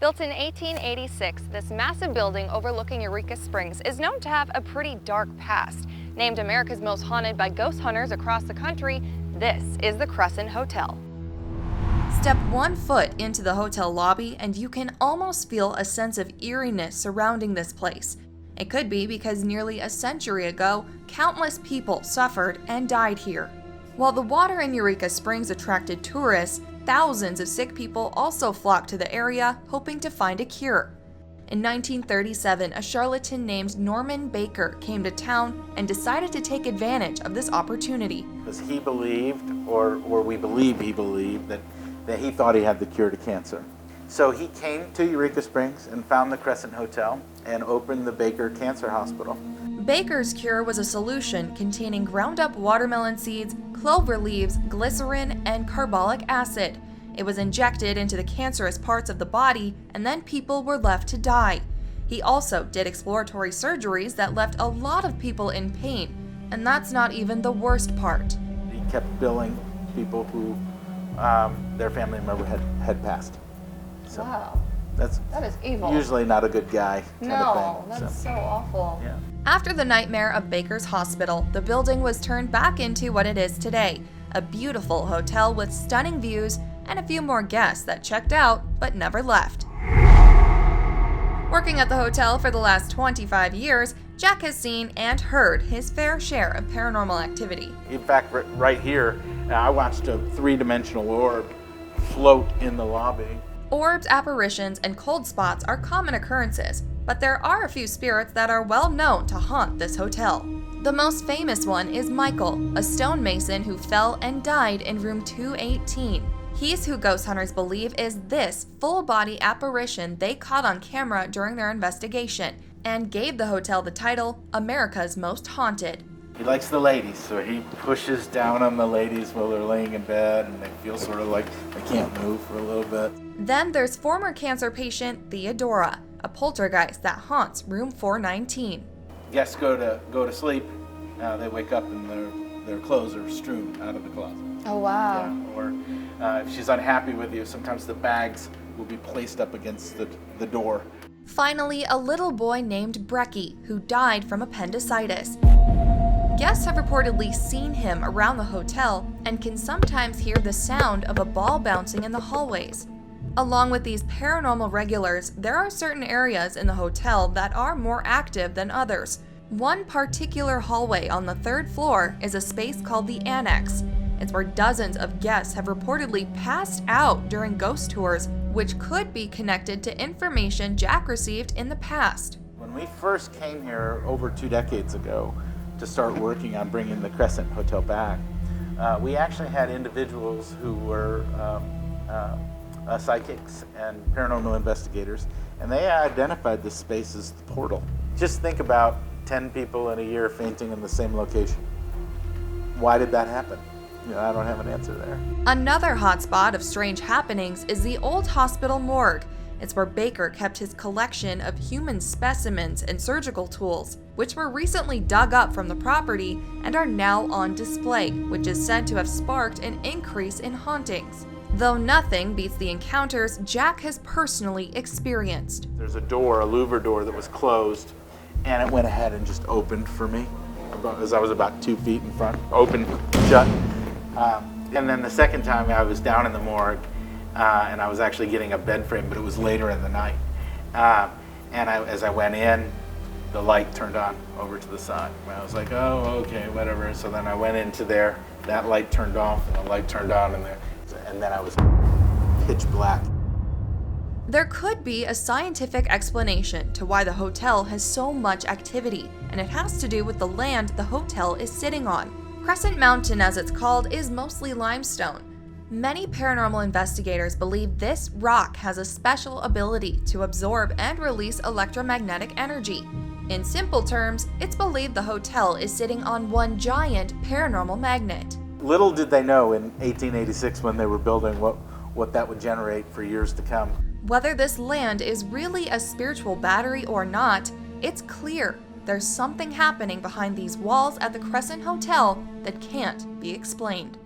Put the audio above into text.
Built in 1886, this massive building overlooking Eureka Springs is known to have a pretty dark past. Named America's Most Haunted by ghost hunters across the country, this is the Crescent Hotel. Step 1 foot into the hotel lobby and you can almost feel a sense of eeriness surrounding this place. It could be because nearly a century ago, countless people suffered and died here. While the water in Eureka Springs attracted tourists, thousands of sick people also flocked to the area hoping to find a cure. In 1937, a charlatan named Norman Baker came to town and decided to take advantage of this opportunity. Because he believed, or we believe he believed, that he thought he had the cure to cancer. So he came to Eureka Springs and found the Crescent Hotel and opened the Baker Cancer Hospital. Baker's cure was a solution containing ground-up watermelon seeds, clover leaves, glycerin, and carbolic acid. It was injected into the cancerous parts of the body, and then people were left to die. He also did exploratory surgeries that left a lot of people in pain, and that's not even the worst part. He kept billing people who their family member had passed. So wow. That is evil. Usually not a good guy kind of thing. That's so awful. Yeah. After the nightmare of Baker's Hospital, the building was turned back into what it is today, a beautiful hotel with stunning views and a few more guests that checked out but never left. Working at the hotel for the last 25 years, Jack has seen and heard his fair share of paranormal activity. In fact, right here, I watched a three-dimensional orb float in the lobby. Orbs, apparitions, and cold spots are common occurrences, but there are a few spirits that are well known to haunt this hotel. The most famous one is Michael, a stonemason who fell and died in room 218. He's who ghost hunters believe is this full-body apparition they caught on camera during their investigation, and gave the hotel the title America's Most Haunted. He likes the ladies, so he pushes down on the ladies while they're laying in bed, and they feel sort of like they can't move for a little bit. Then there's former cancer patient Theodora, a poltergeist that haunts room 419. Guests go to sleep, they wake up and their clothes are strewn out of the closet. Oh wow. Yeah, or if she's unhappy with you, sometimes the bags will be placed up against the door. Finally, a little boy named Brecky, who died from appendicitis. Guests have reportedly seen him around the hotel and can sometimes hear the sound of a ball bouncing in the hallways. Along with these paranormal regulars, there are certain areas in the hotel that are more active than others. One particular hallway on the 3rd floor is a space called the Annex. It's where dozens of guests have reportedly passed out during ghost tours, which could be connected to information Jack received in the past. When we first came here over 2 decades ago to start working on bringing the Crescent Hotel back, we actually had individuals who were psychics and paranormal investigators, and they identified this space as the portal. Just think about 10 people in a year fainting in the same location. Why did that happen? I don't have an answer there. Another hotspot of strange happenings is the old hospital morgue. It's where Baker kept his collection of human specimens and surgical tools, which were recently dug up from the property and are now on display, which is said to have sparked an increase in hauntings. Though nothing beats the encounters Jack has personally experienced. There's a door, a louver door that was closed, and it went ahead and just opened for me, as I was about 2 feet in front, open, shut. And then the second time I was down in the morgue, and I was actually getting a bed frame, but it was later in the night. As I went in, the light turned on over to the side. I was like, oh, okay, whatever. So then I went into there, that light turned off, and the light turned on in there. And then I was pitch black. There could be a scientific explanation to why the hotel has so much activity, and it has to do with the land the hotel is sitting on. Crescent Mountain, as it's called, is mostly limestone. Many paranormal investigators believe this rock has a special ability to absorb and release electromagnetic energy. In simple terms, it's believed the hotel is sitting on one giant paranormal magnet. Little did they know in 1886 when they were building what that would generate for years to come. Whether this land is really a spiritual battery or not, it's clear there's something happening behind these walls at the Crescent Hotel that can't be explained.